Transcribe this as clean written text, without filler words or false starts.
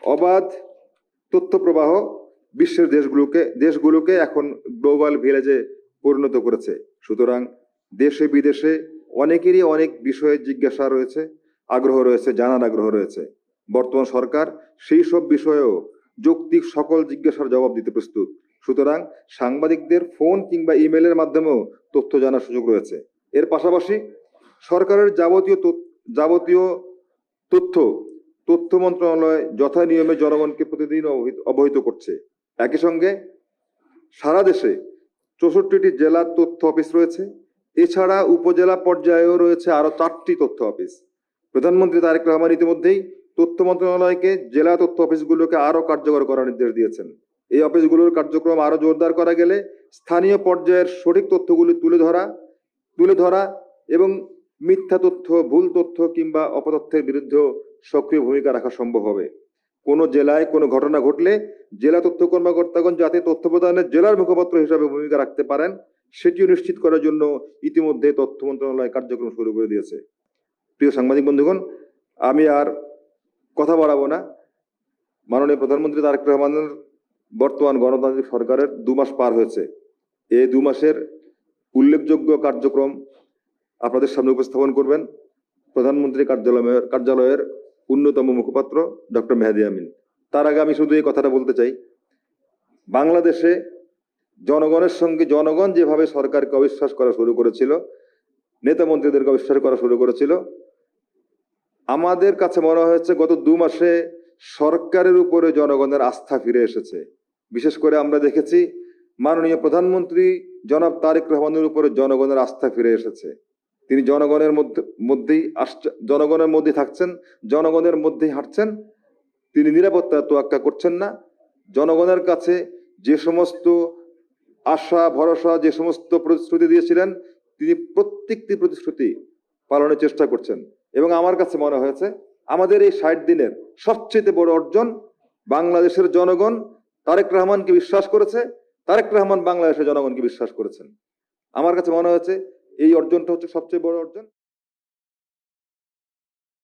অবাধ তথ্য প্রবাহ বিশ্বের দেশগুলোকে এখন গ্লোবাল ভিলেজে পরিণত করেছে। সুতরাং দেশে বিদেশে অনেকেরই অনেক বিষয়ে জিজ্ঞাসা রয়েছে, আগ্রহ রয়েছে, জানার আগ্রহ রয়েছে। বর্তমান সরকার সেই সব বিষয়েও যৌক্তিক সকল জিজ্ঞাসার জবাব দিতে প্রস্তুত। সুতরাং সাংবাদিকদের ফোন কিংবা ইমেলের মাধ্যমেও তথ্য জানার সুযোগ রয়েছে। এর পাশাপাশি সরকারের যাবতীয় তথ্য মন্ত্রণালয় যথা নিয়মে জনগণকে প্রতিদিন অবহিত করছে। একই সঙ্গে সারা দেশে 64টি জেলার তথ্য অফিস রয়েছে। এছাড়া উপজেলা পর্যায়েও রয়েছে আরো 4টি তথ্য অফিস। প্রধানমন্ত্রী তারেক রহমান ইতিমধ্যেই তথ্য মন্ত্রণালয়কে জেলা তথ্য অফিসগুলোকে আরো কার্যকর করার নির্দেশ দিয়েছেন। এই অফিসগুলোর কার্যক্রম আরো জোরদার করা গেলে স্থানীয় পর্যায়ের সঠিক তথ্যগুলি তুলে ধরা এবং মিথ্যা তথ্য, ভুল তথ্য কিংবা অপতথ্যের বিরুদ্ধেও সক্রিয় ভূমিকা রাখা সম্ভব হবে। কোনো জেলায় কোনো ঘটনা ঘটলে জেলা তথ্য কর্মকর্তাগণ যাতে তথ্য প্রদানের জেলার মুখপাত্র হিসাবে ভূমিকা রাখতে পারেন সেটিও নিশ্চিত করার জন্য ইতিমধ্যে তথ্য মন্ত্রণালয় কার্যক্রম শুরু করে দিয়েছে। প্রিয় সাংবাদিক বন্ধুগণ, আমি আর কথা বাড়াবো না। মাননীয় প্রধানমন্ত্রী তারেক রহমানের বর্তমান গণতান্ত্রিক সরকারের 2 মাস পার হয়েছে। এই 2 মাসের উল্লেখযোগ্য কার্যক্রম আপনাদের সামনে উপস্থাপন করবেন প্রধানমন্ত্রী কার্যালয়ের অন্যতম মুখপাত্র ডক্টর মেহেদী আমিন। তার আগে আমি শুধু এই কথাটা বলতে চাই, বাংলাদেশে জনগণের সঙ্গে জনগণ যেভাবে সরকারকে অবিশ্বাস করা শুরু করেছিল, নেতা মন্ত্রীদেরকে অবিশ্বাস করা শুরু করেছিল, আমাদের কাছে মনে হয়েছে গত 2 মাসে সরকারের উপরে জনগণের আস্থা ফিরে এসেছে। বিশেষ করে আমরা দেখেছি মাননীয় প্রধানমন্ত্রী জনাব তারেক রহমানের উপরে জনগণের আস্থা ফিরে এসেছে। তিনি জনগণের মধ্যেই থাকছেন, জনগণের মধ্যেই হাঁটছেন। তিনি নিরাপত্তা তোয়াক্কা করছেন না। জনগণের কাছে যে সমস্ত আশা ভরসা, যে সমস্ত প্রতিশ্রুতি দিয়েছিলেন, তিনি প্রত্যেকটি প্রতিশ্রুতি পালনের চেষ্টা করছেন। এবং আমার কাছে মনে হয়েছে আমাদের এই 60 দিনের সবচেয়ে বড় অর্জন, বাংলাদেশের জনগণ তারেক রহমানকে বিশ্বাস করেছে, তারেক রহমান বাংলাদেশের জনগণকে বিশ্বাস করেছেন। আমার কাছে মনে হয়েছে এই অর্জনটা হচ্ছে সবচেয়ে বড় অর্জন।